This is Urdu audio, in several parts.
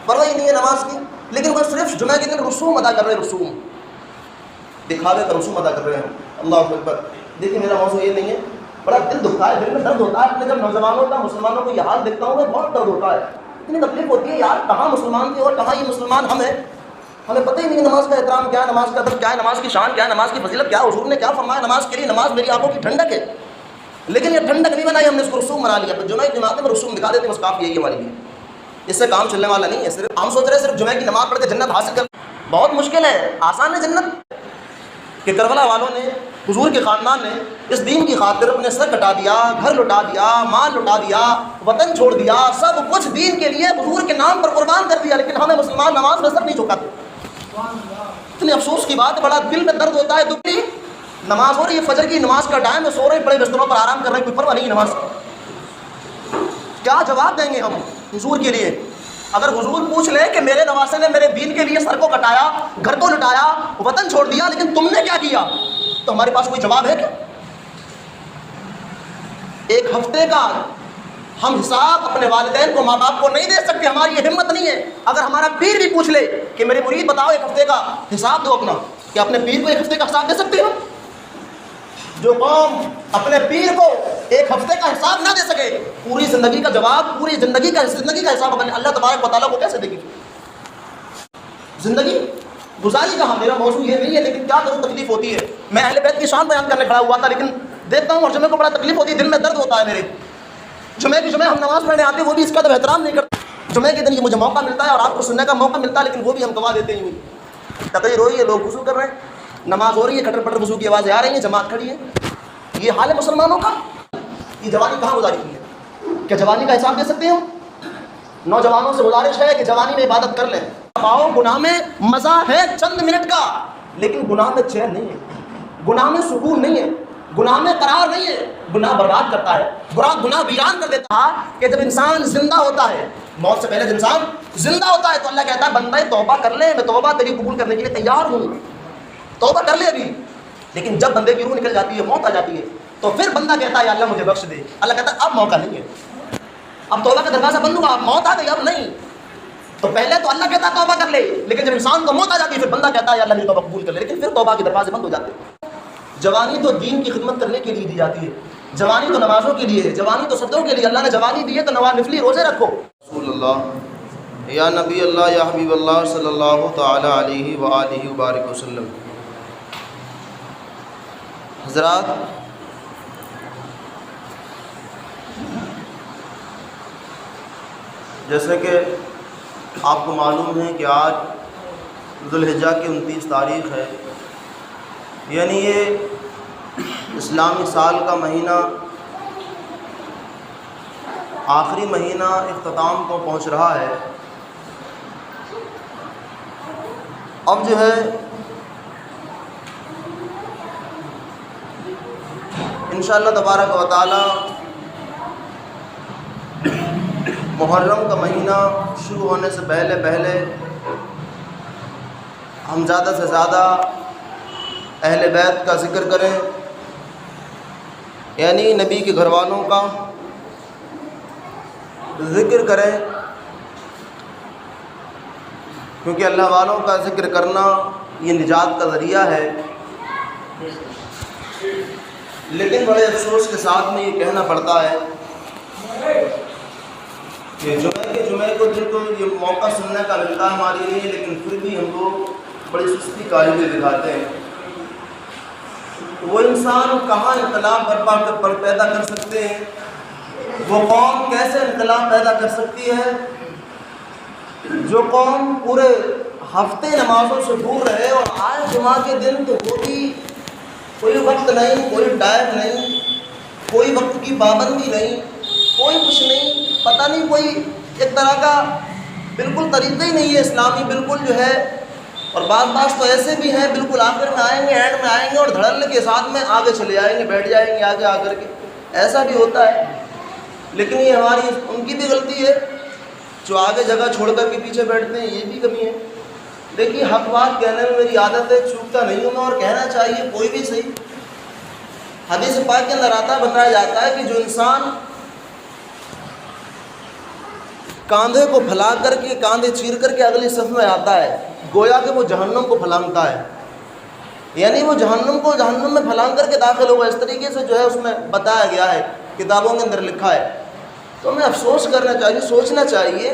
پرواہ نہیں ہے نماز کی، لیکن وہ صرف جمعہ کے دن رسوم ادا کر رہے ہیں، رسوم دکھاوے کا رسوم ادا کر رہے ہیں۔ اللہ اکبر۔ دیکھیے میرا موضوع یہ نہیں ہے، بڑا دل دکھتا ہے، دل میں درد ہوتا ہے اپنے جب نوجوانوں کا مسلمانوں کو یہ حال دیکھتا ہوں میں بہت درد ہوتا ہے، اتنی تکلیف ہوتی ہے یار، کہاں مسلمان تھے اور کہاں یہ مسلمان ہم ہیں، ہمیں پتہ ہی نہیں نماز کا احترام کیا ہے، نماز کا ادب کیا ہے، نماز کی شان کیا ہے، نماز کی فضیلت کیا ہے، حضور نے کیا فرمایا نماز کے لیے، نماز میری آنکھوں کی ٹھنڈک ہے، لیکن یہ ٹھنڈک نہیں بنائی ہم نے، اس کو رسوم بنا لیا، جمعہ کی جماعت میں رسوم دکھا دیتے ہیں، بس کافی یہی ہمارے لیے، اس سے کام چلنے والا نہیں ہے۔ صرف ہم سوچ رہے ہیں صرف جمعہ کی نماز پڑھ کے جنت حاصل کر، بہت مشکل ہے، آسان ہے جنت؟ کہ کربلا والوں نے، حضور کے خاندان نے اس دین کی خاطر اپنے سر کٹا دیا، گھر لٹا دیا، مال لٹا دیا، وطن چھوڑ دیا، سب کچھ دین کے لیے حضور کے نام پر قربان کر دیا، لیکن ہمیں مسلمان نماز میں سر نہیں جھکاتے۔ اتنی افسوس کی بات ہے، بڑا دل میں درد ہوتا ہے، دکھی نماز ہو رہی ہے، فجر کی نماز کا ٹائم ہے، سو رہے بڑے بستروں پر آرام کر رہے ہیں، کوئی پرواہ نہیں ہے نماز کی۔ کیا جواب دیں گے ہم حضور کے لیے؟ اگر حضور پوچھ لے کہ میرے نواسے نے میرے دین کے لیے سر کو کٹایا، گھر کو لٹایا، وطن چھوڑ دیا، لیکن تم نے کیا کیا، تو ہمارے پاس کوئی جواب ہے کیا؟ ایک ہفتے کا ہم حساب اپنے والدین کو، ماں باپ کو نہیں دے سکتے، ہماری یہ ہمت نہیں ہے۔ اگر ہمارا پیر بھی پوچھ لے کہ میرے مرید بتاؤ ایک ہفتے کا حساب دو اپنا، کہ اپنے پیر کو ایک ہفتے کا حساب دے سکتے ہو؟ جو قوم اپنے پیر کو ایک ہفتے کا حساب نہ دے سکے، پوری زندگی کا جواب، پوری زندگی کا حساب اپنے اللہ تبارک و تعالیٰ کو کیسے دے گی؟ زندگی گزاری کہاں؟ میرا موضوع یہ نہیں ہے، لیکن کیا کروں، تکلیف ہوتی ہے۔ میں اہل بیت کی شان بیان کرنے کھڑا ہوا تھا، لیکن دیکھتا ہوں اور جمعے کو بڑا تکلیف ہوتی ہے، دل میں درد ہوتا ہے میرے۔ جمعے کی جمعے ہم نماز پڑھنے آتے ہیں، وہ بھی اس کا تو احترام نہیں کرتے۔ جمعے کے دن یہ مجھے موقع ملتا ہے اور آپ کو سننے کا موقع ملتا ہے، لیکن وہ بھی ہم گوا دیتے ہیں۔ تقریر ہو رہی ہے، لوگ وضو کر رہے ہیں، نماز ہو رہی ہے، کھٹر پٹر وضو کی آوازیں آ رہی ہیں، جماعت کھڑی ہے۔ یہ حال ہے مسلمانوں کا۔ یہ جوانی کہاں گزاری کی ہے؟ کیا جوانی کا حساب دے سکتے ہیں ہم؟ نوجوانوں سے گزارش ہے کہ جوانی میں عبادت کر لیں۔ پاؤ گناہ میں مزہ ہے چند منٹ کا، لیکن گناہ میں چین نہیں ہے، گناہ میں سکون نہیں ہے، گناہ میں قرار نہیں ہے، گناہ برباد کرتا ہے، گناہ ویران کر دیتا ہے۔ کہ جب انسان زندہ ہوتا ہے، موت سے پہلے جب انسان زندہ ہوتا ہے تو اللہ کہتا ہے بندہ توبہ کر لے، میں توبہ تیری قبول کرنے کے لیے تیار ہوں، توبہ کر لے ابھی۔ لیکن جب بندے کی روح نکل جاتی ہے، موت آ جاتی ہے، تو پھر بندہ کہتا ہے یا اللہ مجھے بخش دے۔ اللہ کہتا ہے اب موقع نہیں ہے، اب توبہ کا دروازہ بند ہوا، اب موت آ گئی، اب نہیں۔ تو پہلے تو اللہ کہتا ہے توبہ کر لے، لیکن جب انسان کو موت آ جاتی ہے پھر بندہ کہتا ہے یا اللہ میری توبہ قبول کر لے، لیکن پھر توبہ کے دروازے بند ہو جاتے ہیں۔ جوانی تو دین کی خدمت کرنے کے لیے دی جاتی ہے، جوانی تو نمازوں کے لیے ہے، جوانی تو صدقوں کے لیے۔ اللہ نے جوانی دی ہے تو نوافلی روزے رکھو۔ رسول اللہ، یا نبی اللہ، یا حبیب اللہ صلی اللہ تعالی علیہ وآلہ وبارک وسلم۔ حضرات، جیسے کہ آپ کو معلوم ہے کہ آج ذوالحجہ کی 29 تاریخ ہے، یعنی یہ اسلامی سال کا مہینہ، آخری مہینہ اختتام کو پہنچ رہا ہے۔ اب جو ہے انشاءاللہ تبارک و تعالی محرم کا مہینہ شروع ہونے سے پہلے ہم زیادہ سے زیادہ اہل بیت کا ذکر کریں، یعنی نبی کے گھر والوں کا ذکر کریں، کیونکہ اللہ والوں کا ذکر کرنا یہ نجات کا ذریعہ ہے۔ لیکن بڑے افسوس کے ساتھ میں یہ کہنا پڑتا ہے کہ جمعے کو جن کو یہ موقع سننے کا ملتا ہے ہمارے لیے، لیکن پھر بھی ہم لوگ بڑی سستی کاری میں دکھاتے ہیں۔ وہ انسان کہاں انقلاب برپا پیدا کر سکتے ہیں، وہ قوم کیسے انقلاب پیدا کر سکتی ہے جو قوم پورے ہفتے نمازوں سے دور رہے، اور آج جمعہ کے دن تو وہ بھی کوئی وقت نہیں، کوئی ٹائم نہیں، کوئی وقت کی پابندی نہیں، کوئی کچھ نہیں، پتہ نہیں، کوئی ایک طرح کا بالکل طریقہ ہی نہیں ہے اسلامی، بالکل جو ہے۔ اور بعض تو ایسے بھی ہیں بالکل آخر میں آئیں گے، اینڈ میں آئیں گے اور دھڑلنے کے ساتھ میں آگے چلے آئیں گے، بیٹھ جائیں گے آگے آ کر کے، ایسا بھی ہوتا ہے۔ لیکن یہ ہماری ان کی بھی غلطی ہے جو آگے جگہ چھوڑ کر کے پیچھے بیٹھتے ہیں، یہ بھی کمی ہے۔ دیکھیے حق بات کہنے میں میری عادت ہے، چوکتا نہیں ہوں میں، اور کہنا چاہیے کوئی بھی صحیح۔ حدیث پاک کے اندر آتا بتایا جاتا ہے کہ جو انسان کاندھے کو پھیلا کر کے، کاندھے چیر کر کے اگلی صف میں آتا ہے، گویا کہ وہ جہنم کو پھلانگتا ہے، یعنی وہ جہنم کو جہنم میں پھلانگ کر کے داخل ہوگا. اس طریقے سے جو ہے اس میں بتایا گیا ہے، کتابوں کے اندر لکھا ہے. تو ہمیں افسوس کرنا چاہیے، سوچنا چاہیے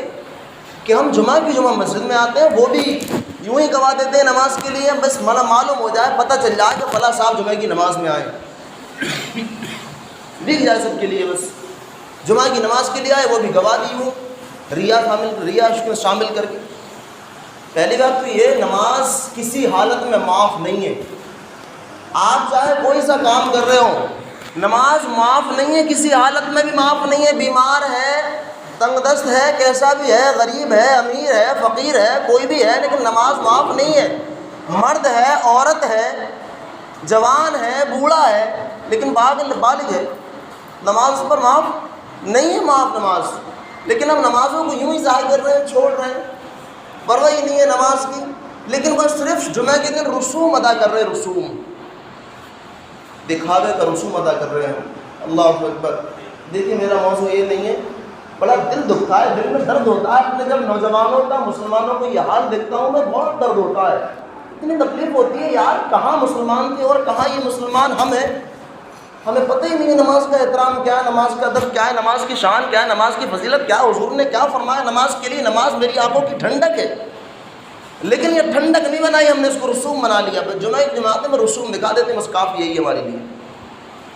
کہ ہم جمعہ کی جمعہ مسجد میں آتے ہیں، وہ بھی یوں ہی گوا دیتے ہیں نماز کے لیے، بس معلوم ہو جائے، پتہ چل جائے کہ فلاں صاحب جمعہ کی نماز میں آئے، دکھ جائے سب کے لیے، بس جمعہ کی نماز کے لیے آئے، وہ بھی گوا دی ہوں ریا اس میں شامل کر کے. پہلی بات تو یہ، نماز کسی حالت میں معاف نہیں ہے. آپ چاہے کوئی سا کام کر رہے ہو، نماز معاف نہیں ہے، کسی حالت میں بھی معاف نہیں ہے. بیمار ہے، تنگ دست ہے، کیسا بھی ہے، غریب ہے، امیر ہے، فقیر ہے، کوئی بھی ہے، لیکن نماز معاف نہیں ہے. مرد ہے، عورت ہے، جوان ہے، بوڑھا ہے، لیکن بالغ ہے، نماز پر معاف نہیں ہے، معاف نماز. لیکن ہم نمازوں کو یوں ہی ضائع کر رہے ہیں، چھوڑ رہے ہیں، پرواہ ہی نہیں ہے نماز کی. لیکن بس صرف جمعہ کے دن رسوم ادا کر رہے ہیں، رسوم دکھاوے کا رسوم ادا کر رہے ہیں. اللہ اکبر. دیکھیے میرا موضوع یہ نہیں ہے، بڑا دل دکھتا ہے، دل میں درد ہوتا ہے. اپنے جب نوجوانوں کا، مسلمانوں کو یہ حال دیکھتا ہوں میں، بہت درد ہوتا ہے، اتنی تکلیف ہوتی ہے. یار کہاں مسلمان تھے اور کہاں یہ مسلمان ہم ہیں. ہمیں پتہ ہی نہیں ہے نماز کا احترام کیا ہے، نماز کا ادب کیا ہے، نماز کی شان کیا ہے، نماز کی فضیلت کیا ہے، حضور نے کیا فرمایا نماز کے لیے. نماز میری آنکھوں کی ٹھنڈک ہے، لیکن یہ ٹھنڈک نہیں بنائی ہم نے، اس کو رسوم بنا لیا. جمعہ کی جماعت میں رسوم دکھا دیتے ہیں، بس کافی یہی ہے ہمارے لیے.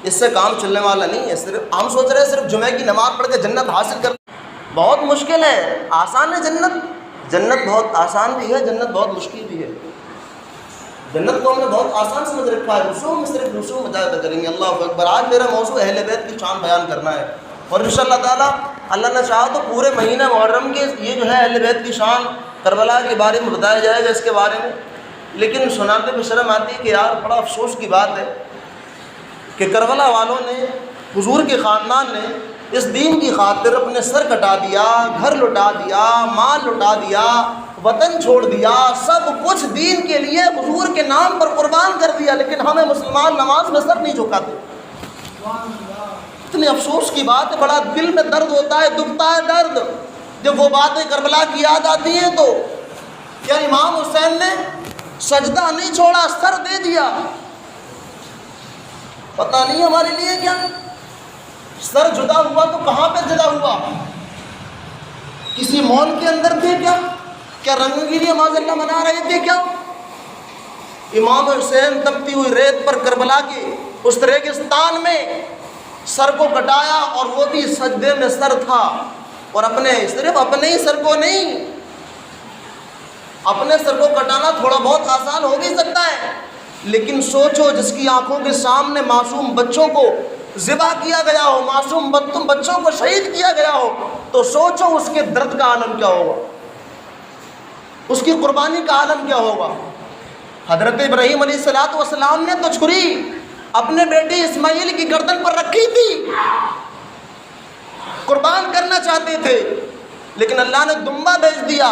اس سے کام چلنے والا نہیں ہے. صرف ہم سوچ رہے ہیں صرف جمعہ کی نماز پڑھ کے جنت حاصل کر، بہت مشکل ہے. آسان ہے جنت بہت آسان بھی ہے، جنت بہت مشکل بھی ہے. جنت کو ہم نے بہت آسان سمجھ رکھا ہے، رسوم میں صرف رسوم ادا کریں گے. اللہ اکبر. آج میرا موضوع اہل بیت کی شان بیان کرنا ہے، اور انشاءاللہ تعالیٰ اللہ نے چاہا تو پورے مہینہ محرم کے یہ جو ہے اہل بیت کی شان کربلا کے بارے میں بتایا جائے گا، اس کے بارے میں. لیکن سناتے میں شرم آتی ہے کہ یار بڑا افسوس کی بات ہے کہ کربلا والوں نے، حضور کے خاندان نے اس دین کی خاطر اپنے سر کٹا دیا، گھر لٹا دیا، مال لٹا دیا، وطن چھوڑ دیا، سب کچھ دین کے لیے حضور کے نام پر قربان کر دیا. لیکن ہمیں مسلمان نماز میں سر نہیں جھکاتے. اتنے افسوس کی بات ہے، بڑا دل میں درد ہوتا ہے، دکھتا ہے درد جب وہ باتیں کربلا کی یاد آتی ہیں. تو کیا امام حسین نے سجدہ نہیں چھوڑا، سر دے دیا؟ پتہ نہیں ہمارے لیے کیا سر جدا ہوا تو کہاں پہ جدا ہوا؟ کسی مال کے اندر تھے کیا رنگ گیری معاذ اللہ منا رہے تھے کیا؟ امام حسین تپتی ہوئی ریت پر کربلا کے اس ریگستان میں سر کو کٹایا، اور وہ بھی سجدے میں سر تھا. اور صرف اپنے ہی سر کو نہیں، اپنے سر کو کٹانا تھوڑا بہت آسان ہو بھی سکتا ہے، لیکن سوچو جس کی آنکھوں کے سامنے معصوم بچوں کو ذبح کیا گیا ہو، معصوم بچوں کو شہید کیا گیا ہو، تو سوچو اس کے درد کا عالم کیا ہوگا، اس کی قربانی کا عالم کیا ہوگا. حضرت ابراہیم علیہ السلام نے تو چھری اپنے بیٹے اسماعیل کی گردن پر رکھی تھی، قربان کرنا چاہتے تھے، لیکن اللہ نے دمبا بھیج دیا،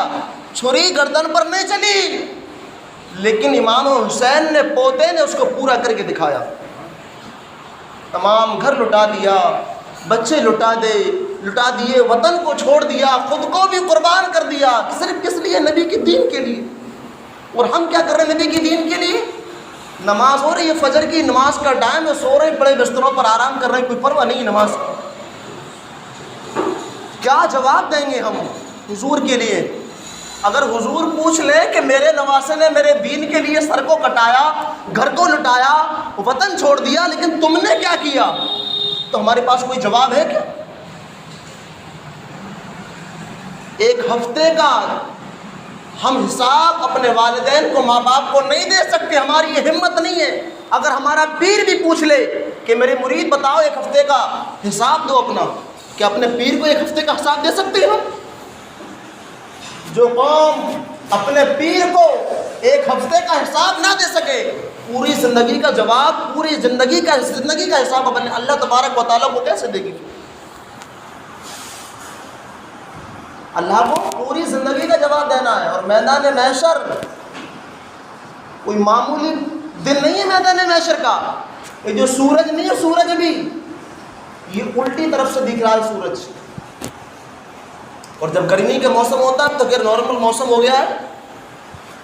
چھری گردن پر نہیں چلی. لیکن امام حسین نے، پوتے نے، اس کو پورا کر کے دکھایا. تمام گھر لٹا دیا، بچے لٹا دیے، وطن کو چھوڑ دیا، خود کو بھی قربان کر دیا. صرف کس لیے؟ نبی کے دین کے لیے. اور ہم کیا کر رہے ہیں نبی کے دین کے لیے؟ نماز ہو رہی ہے، فجر کی نماز کا ٹائم ہے، سو رہے ہیں بڑے بستروں پر آرام کر رہے ہیں، کوئی پرواہ نہیں نماز. کیا جواب دیں گے ہم حضور کے لیے؟ اگر حضور پوچھ لے کہ میرے نواسے نے میرے دین کے لیے سر کو کٹایا، گھر کو لٹایا، وطن چھوڑ دیا، لیکن تم نے کیا کیا؟ تو ہمارے پاس کوئی جواب ہے کیا؟ ایک ہفتے کا ہم حساب اپنے والدین کو، ماں باپ کو نہیں دے سکتے، ہماری یہ ہمت نہیں ہے. اگر ہمارا پیر بھی پوچھ لے کہ میرے مرید بتاؤ ایک ہفتے کا حساب دو اپنا، کیا اپنے پیر کو ایک ہفتے کا حساب دے سکتے ہیں؟ جو قوم اپنے پیر کو ایک ہفتے کا حساب نہ دے سکے، پوری زندگی کا جواب، پوری زندگی کا حساب اپنے اللہ تبارک و تعالیٰ کو کیسے دے گی؟ اللہ کو پوری زندگی کا جواب دینا ہے. اور میدان محشر کوئی معمولی دن نہیں ہے. میدان محشر کا یہ جو سورج نہیں ہے، سورج بھی یہ الٹی طرف سے دکھ رہا ہے. سورج اور جب گرمی کا موسم ہوتا ہے تو پھر نارمل موسم ہو گیا ہے،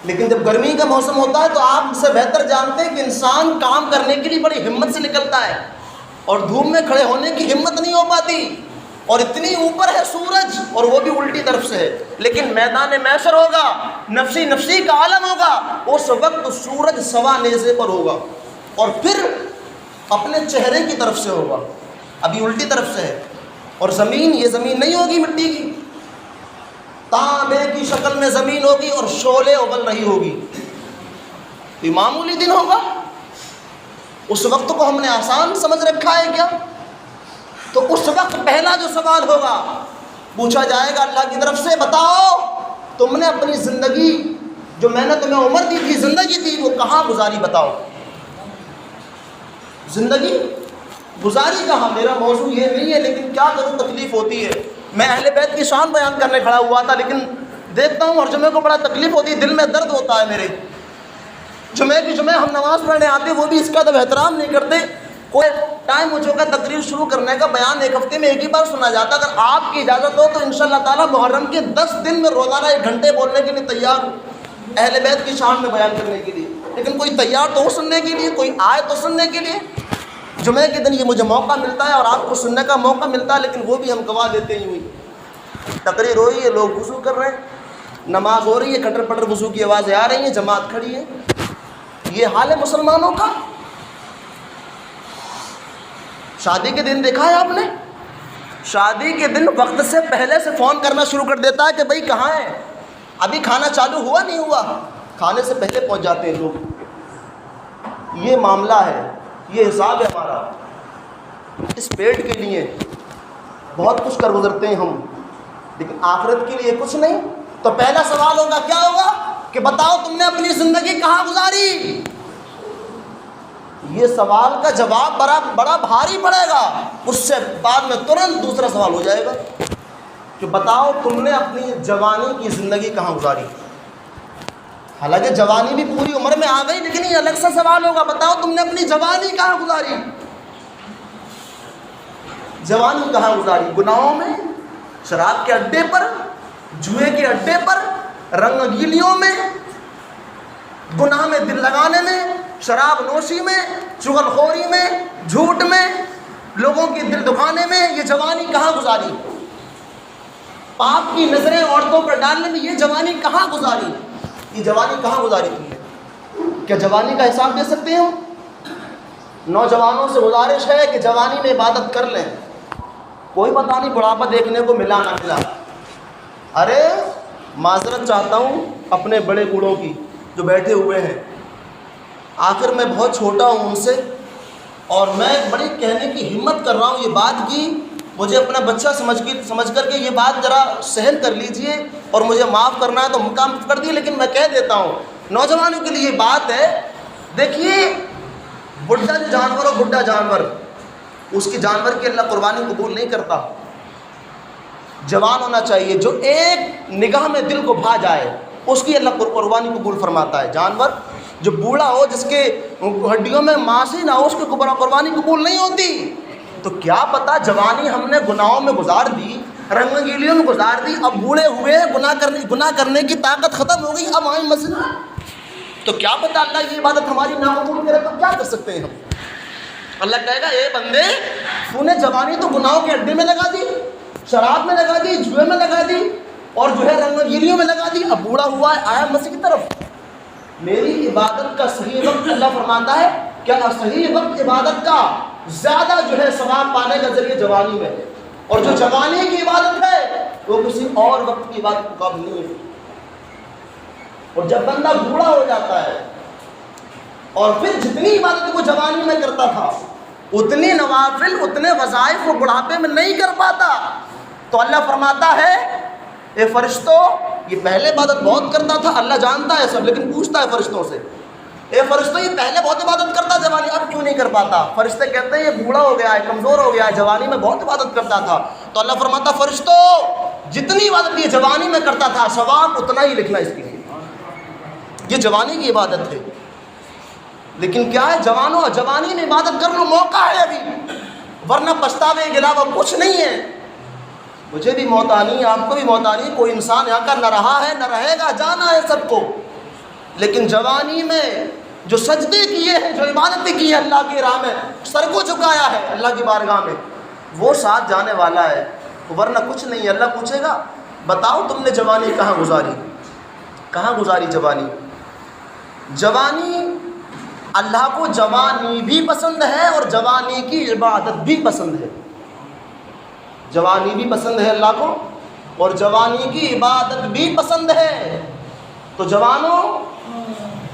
لیکن جب گرمی کا موسم ہوتا ہے تو آپ سے بہتر جانتے ہیں کہ انسان کام کرنے کے لیے بڑی ہمت سے نکلتا ہے، اور دھوپ میں کھڑے ہونے کی ہمت نہیں ہو پاتی، اور اتنی اوپر ہے سورج اور وہ بھی الٹی طرف سے ہے، لیکن میدان محشر ہوگا، نفسی نفسی کا عالم ہوگا، اس وقت سورج سوا نیزے پر ہوگا اور پھر اپنے چہرے کی طرف سے ہوگا، ابھی الٹی طرف سے ہے، اور زمین، یہ زمین نہیں ہوگی مٹی کی، تانبے کی شکل میں زمین ہوگی اور شعلے ابل رہی ہوگی، یہ معمولی دن ہوگا؟ اس وقت کو ہم نے آسان سمجھ رکھا ہے کیا؟ تو اس وقت پہلا جو سوال ہوگا پوچھا جائے گا اللہ کی طرف سے، بتاؤ تم نے اپنی زندگی جو میں نے تمہیں عمر دی تھی، زندگی تھی، وہ کہاں گزاری؟ بتاؤ زندگی گزاری کہاں؟ میرا موضوع یہ نہیں ہے، لیکن کیا کروں، تکلیف ہوتی ہے۔ میں اہل بیت کی شان بیان کرنے کھڑا ہوا تھا، لیکن دیکھتا ہوں اور جمعے کو بڑا تکلیف ہوتی ہے، دل میں درد ہوتا ہے میرے۔ جمعے کی جمعے ہم نماز پڑھنے آتے، وہ بھی اس کا ادب احترام نہیں کرتے۔ کوئی ٹائم ہو چکا تقریر شروع کرنے کا، بیان ایک ہفتے میں ایک ہی بار سنا جاتا، اگر آپ کی اجازت ہو تو انشاءاللہ تعالیٰ محرم کے 10 دن میں روزانہ 1 گھنٹے بولنے کے لیے تیار ہوں، اہل بیت کی شان میں بیان کرنے کے لیے، لیکن کوئی تیار تو ہو سننے کے لیے، کوئی آئے تو سننے کے لیے۔ جمعے کے دن یہ مجھے موقع ملتا ہے اور آپ کو سننے کا موقع ملتا ہے، لیکن وہ بھی ہم گوا دیتے ہیں۔ ہوئی تقریر ہو رہی ہے، لوگ وضو کر رہے ہیں، نماز ہو رہی ہے، کٹر پٹر وضو کی آوازیں آ رہی ہیں، جماعت کھڑی ہے، یہ حال ہے مسلمانوں کا۔ شادی کے دن دیکھا ہے آپ نے؟ شادی کے دن وقت سے پہلے سے فون کرنا شروع کر دیتا ہے کہ بھائی کہاں ہے، ابھی کھانا چالو ہوا نہیں ہوا، کھانے سے پہلے پہنچ جاتے ہیں لوگ۔ یہ معاملہ ہے، یہ حساب ہے ہمارا۔ اس پیٹ کے لیے بہت کچھ کر گزرتے ہیں ہم، لیکن آخرت کے لیے کچھ نہیں۔ تو پہلا سوال ہوگا، کیا ہوگا کہ بتاؤ تم نے اپنی زندگی کہاں گزاری؟ یہ سوال کا جواب بڑا بھاری پڑے گا، اس سے بعد میں ترنت دوسرا سوال ہو جائے گا کہ بتاؤ تم نے اپنی جوانی کی زندگی کہاں گزاری؟ حالانکہ جوانی بھی پوری عمر میں آ گئی، لیکن یہ الگ سا سوال ہوگا، بتاؤ تم نے اپنی جوانی کہاں گزاری؟ جوانی کہاں گزاری؟ گناہوں میں، شراب کے اڈے پر، جوئے کے اڈے پر، رنگیلیوں میں، گناہ میں دل لگانے میں، شراب نوشی میں، چغل خوری میں، جھوٹ میں، لوگوں کی دل دکھانے میں، یہ جوانی کہاں گزاری؟ پاپ کی نظریں عورتوں پر ڈالنے میں یہ جوانی کہاں گزاری؟ یہ جوانی کہاں گزاری تم نے؟ کیا جوانی کا حساب دے سکتے ہیں؟ نوجوانوں سے گزارش ہے کہ جوانی میں عبادت کر لیں، کوئی پتہ نہیں بڑھاپا دیکھنے کو ملا نہ ملا۔ ارے معذرت چاہتا ہوں اپنے بڑے بوڑھوں کی جو بیٹھے ہوئے ہیں، آخر میں بہت چھوٹا ہوں ان سے، اور میں بڑی کہنے کی ہمت کر رہا ہوں یہ بات کی، مجھے اپنا بچہ سمجھ کر کے یہ بات ذرا سہن کر لیجئے، اور مجھے معاف کرنا ہے تو مقام کر دیے، لیکن میں کہہ دیتا ہوں نوجوانوں کے لیے یہ بات ہے۔ دیکھیے بڈھا جو جانور ہو، بڈھا جانور، اس کی جانور کی اللہ قربانی قبول نہیں کرتا۔ جوان ہونا چاہیے جو ایک نگاہ میں دل کو بھا جائے، اس کی اللہ قربانی قبول فرماتا ہے۔ جانور جو بوڑھا ہو، جس کے ہڈیوں میں ماس ہی نہ ہو، اس کی قربانی قبول نہیں ہوتی۔ تو کیا پتہ جوانی ہم نے گناہوں میں گزار دی، رنگیلیوں میں گزار دی، اب بوڑھے ہوئے گناہ کرنے کی طاقت ختم ہو گئی، اب آئیں مسجد، تو کیا پتہ اللہ یہ عبادت ہماری ناقبول کرے، تو کیا کر سکتے ہیں ہم؟ اللہ کہے گا اے بندے، تو نے جوانی تو گناہوں کے اڈے میں لگا دی، شراب میں لگا دی، جوئے میں لگا دی، اور جو ہے رنگیلیوں میں لگا دی، اب بوڑھا ہوا ہے، آیا مسجد کی طرف۔ میری عبادت کا صحیح وقت اللہ فرماتا ہے کیا صحیح وقت عبادت کا زیادہ جو ہے ثواب پانے کا ذریعہ جوانی میں، اور جو جوانی کی عبادت ہے وہ کسی اور وقت کی عبادت کا قابل نہیں ہے۔ اور جب بندہ بوڑھا ہو جاتا ہے اور پھر جتنی عبادت وہ جوانی میں کرتا تھا، اتنی نوافل، اتنے وظائف وہ بڑھاپے میں نہیں کر پاتا، تو اللہ فرماتا ہے اے فرشتوں، یہ پہلے عبادت بہت کرتا تھا، اللہ جانتا ہے سب، لیکن پوچھتا ہے فرشتوں سے، اے فرشتوں یہ پہلے بہت عبادت کرتا جوانی، اب کیوں نہیں کر پاتا؟ فرشتے کہتے ہیں یہ بوڑھا ہو گیا ہے، کمزور ہو گیا ہے، جوانی میں بہت عبادت کرتا تھا۔ تو اللہ فرماتا فرشتوں جتنی عبادت یہ جوانی میں کرتا تھا، ثواب اتنا ہی لکھنا اس کے لیے، یہ جوانی کی عبادت ہے۔ لیکن کیا ہے جوانوں، جوانی میں عبادت کر لو، موقع ہے ابھی، ورنہ پچھتاوے کے علاوہ کچھ نہیں ہے۔ مجھے بھی موت آنی ہے، آپ کو بھی موت آنی ہے، کوئی انسان یہاں کا نہ رہا ہے نہ رہے گا، جانا ہے سب کو، لیکن جوانی میں جو سجدے کیے ہیں، جو عبادتیں کی ہیں اللہ کی راہ میں، سر کو جھکایا ہے اللہ کی بارگاہ میں، وہ ساتھ جانے والا ہے، ورنہ کچھ نہیں ہے۔ اللہ پوچھے گا بتاؤ تم نے جوانی کہاں گزاری، کہاں گزاری جوانی؟ جوانی اللہ کو جوانی بھی پسند ہے اور جوانی کی عبادت بھی پسند ہے، جوانی بھی پسند ہے اللہ کو اور جوانی کی عبادت بھی پسند ہے۔ تو جوانوں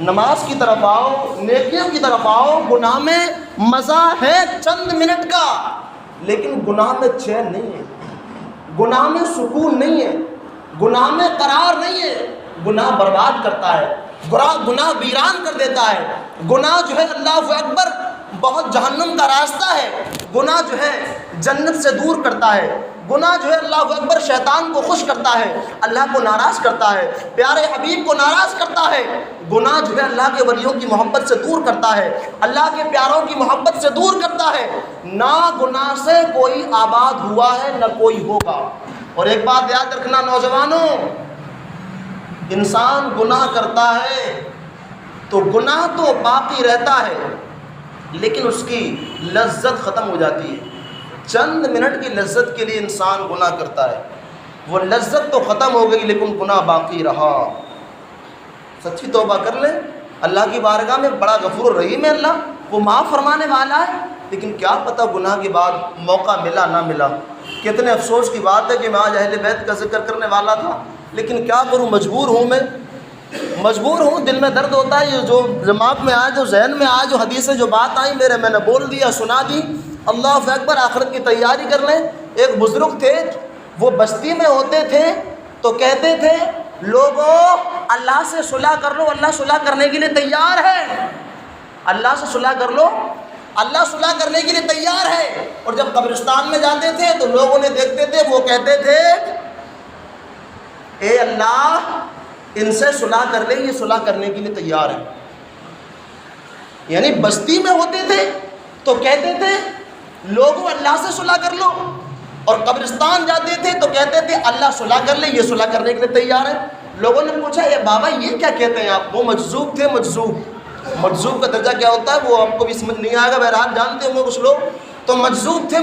نماز کی طرف آؤ، نیکیوں کی طرف آؤ۔ گناہ میں مزہ ہے چند منٹ کا، لیکن گناہ میں چین نہیں ہے، گناہ میں سکون نہیں ہے، گناہ میں قرار نہیں ہے۔ گناہ برباد کرتا ہے، گناہ ویران کر دیتا ہے، گناہ جو ہے اللہ اکبر بہت جہنم کا راستہ ہے، گناہ جو ہے جنت سے دور کرتا ہے، گناہ جو ہے اللہ اکبر شیطان کو خوش کرتا ہے، اللہ کو ناراض کرتا ہے، پیارے حبیب کو ناراض کرتا ہے۔ گناہ جو ہے اللہ کے ولیوں کی محبت سے دور کرتا ہے، اللہ کے پیاروں کی محبت سے دور کرتا ہے۔ نہ گناہ سے کوئی آباد ہوا ہے نہ کوئی ہوگا۔ اور ایک بات یاد رکھنا نوجوانوں، انسان گناہ کرتا ہے تو گناہ تو باقی رہتا ہے، لیکن اس کی لذت ختم ہو جاتی ہے۔ چند منٹ کی لذت کے لیے انسان گناہ کرتا ہے، وہ لذت تو ختم ہو گئی لیکن گناہ باقی رہا۔ سچی توبہ کر لیں، اللہ کی بارگاہ میں بڑا غفور الرحیم ہے اللہ، وہ معاف فرمانے والا ہے، لیکن کیا پتہ گناہ کے بعد موقع ملا نہ ملا۔ کتنے افسوس کی بات ہے کہ میں آج اہل بیت کا ذکر کرنے والا تھا، لیکن کیا کروں، مجبور ہوں، میں مجبور ہوں، دل میں درد ہوتا ہے، یہ جو دماغ میں آئے، جو ذہن میں آئے، جو حدیثیں جو بات آئی میں نے بول دیا، سنا دی۔ اللہ اکبر، آخرت کی تیاری کر لیں۔ ایک بزرگ تھے، وہ بستی میں ہوتے تھے تو کہتے تھے لوگوں اللہ سے صلح کر لو، اللہ صلح کرنے کے لیے تیار ہے، اللہ سے صلح کر لو، اللہ صلح کرنے کے لیے تیار ہے۔ اور جب قبرستان میں جاتے تھے تو لوگ انہیں دیکھتے تھے، وہ کہتے تھے اے اللہ ان سے صلح کر لے، یہ صلح کرنے کے لیے تیار ہے۔ یعنی بستی میں ہوتے تھے تو کہتے تھے لوگوں اللہ سے صلح کر لو، اور قبرستان جاتے تھے تو کہتے تھے اللہ صلح کر لے، یہ صلح کرنے کے لیے تیار ہے۔ لوگوں نے پوچھا اے بابا یہ کیا کہتے ہیں آپ؟ وہ مجذوب تھے، مجذوب کا درجہ کیا ہوتا ہے وہ آپ کو بھی سمجھ نہیں آئے گا، بہرحال جانتے ہوں گے کچھ لوگ، تو مجذوب تھے،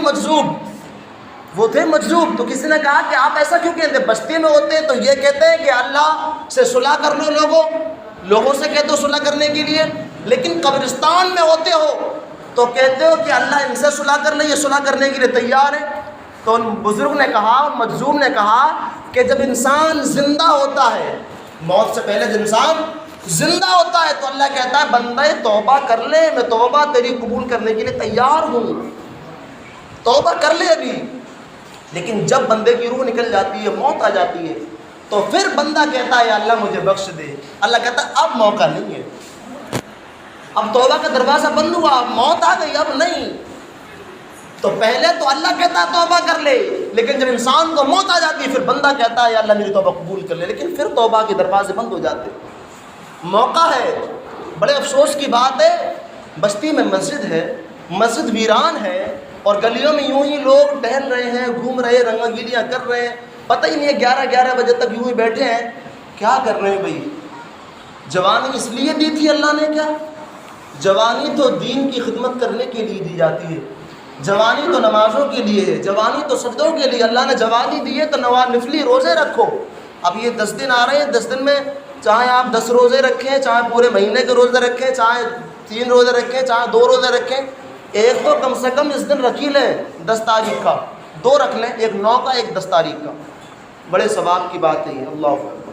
وہ تھے مجذوب۔ تو کسی نے کہا کہ آپ ایسا کیوں کہتے ہیں؟ بستی میں ہوتے ہیں تو یہ کہتے ہیں کہ اللہ سے صلح کر لو، لوگوں سے کہتے ہو صلح کرنے کے لیے، لیکن قبرستان میں ہوتے ہو تو کہتے ہو کہ اللہ ان سے صلح کر لے، یہ صلح کرنے کے لیے تیار ہے۔ تو ان بزرگ نے کہا، مجذوب نے کہا کہ جب انسان زندہ ہوتا ہے، موت سے پہلے جب انسان زندہ ہوتا ہے تو اللہ کہتا ہے بندہ توبہ کر لے، میں توبہ تیری قبول کرنے کے لیے تیار ہوں، توبہ کر لے ابھی۔ لیکن جب بندے کی روح نکل جاتی ہے، موت آ جاتی ہے، تو پھر بندہ کہتا ہے اللہ مجھے بخش دے۔ اللہ کہتا ہے اب موقع نہیں ہے، اب توبہ کا دروازہ بند ہوا، اب موت آ گئی، اب نہیں۔ تو پہلے تو اللہ کہتا ہے توبہ کر لے، لیکن جب انسان کو موت آ جاتی ہے پھر بندہ کہتا ہے یا اللہ میری توبہ قبول کر لے، لیکن پھر توبہ کے دروازے بند ہو جاتے۔ موقع ہے، بڑے افسوس کی بات ہے، بستی میں مسجد ہے، مسجد ویران ہے، اور گلیوں میں یوں ہی لوگ ٹہل رہے ہیں، گھوم رہے ہیں، رنگا گیلیاں کر رہے ہیں، پتہ ہی نہیں ہے 11 بجے تک یوں ہی بیٹھے ہیں، کیا کر رہے ہیں بھائی؟ جوانی اس لیے دی تھی اللہ نے کیا؟ جوانی تو دین کی خدمت کرنے کے لیے دی جاتی ہے، جوانی تو نمازوں کے لیے ہے، جوانی تو سجدوں کے لیے۔ اللہ نے جوانی دی ہے تو نفلی روزے رکھو۔ اب یہ 10 دن آ رہے ہیں، 10 دن میں چاہے آپ 10 روزے رکھیں، چاہے پورے مہینے کے روزے رکھیں، چاہے 3 روزے رکھیں، چاہے 2 روزے رکھیں، ایک تو کم سے کم اس دن رکھ ہی لیں، 10 تاریخ کا 2 رکھ لیں، ایک 9 کا ایک 10 تاریخ کا، بڑے ثواب کی بات ہے یہ۔ اللہ اکبر۔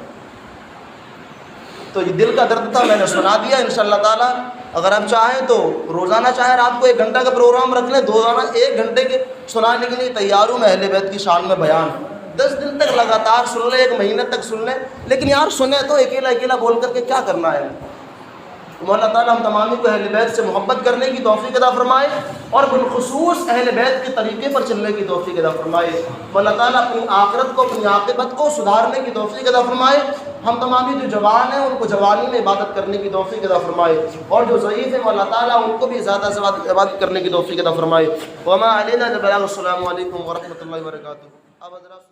تو یہ دل کا درد تھا، میں نے سنا دیا۔ انشاءاللہ تعالیٰ اگر آپ چاہیں تو روزانہ چاہے رات کو 1 گھنٹہ کا پروگرام رکھ لیں، روزانہ 1 گھنٹے کے سنانے کے لیے تیار ہوں میں، اہل بیت کی شان میں بیان 10 دن تک لگاتار سن لیں، 1 مہینے تک سن لیں، لیکن یار سنیں تو اکیلا بول کر کے کیا کرنا ہے؟ مولا تعالیٰ ہم تمامی کو اہل بیت سے محبت کرنے کی توفیق عطا فرمائے، اور بالخصوص اہل بیت کے طریقے پر چلنے کی توفیق عطا فرمائے۔ مولا تعالیٰ اپنی آخرت کو، اپنی عاقبت کو سدھارنے کی توفیق عطا فرمائے۔ ہم تمامی جو جوان ہیں ان کو جوانی میں عبادت کرنے کی توفیق عطا فرمائے، اور جو ضعیف ہیں مولا تعالیٰ ان کو بھی زیادہ سے زیادہ عبادت کرنے کی توفیق عطا فرمائے۔ وما علینا الا البلاغ۔ السلام علیکم ورحمۃ اللہ وبرکاتہ۔ اب حضرات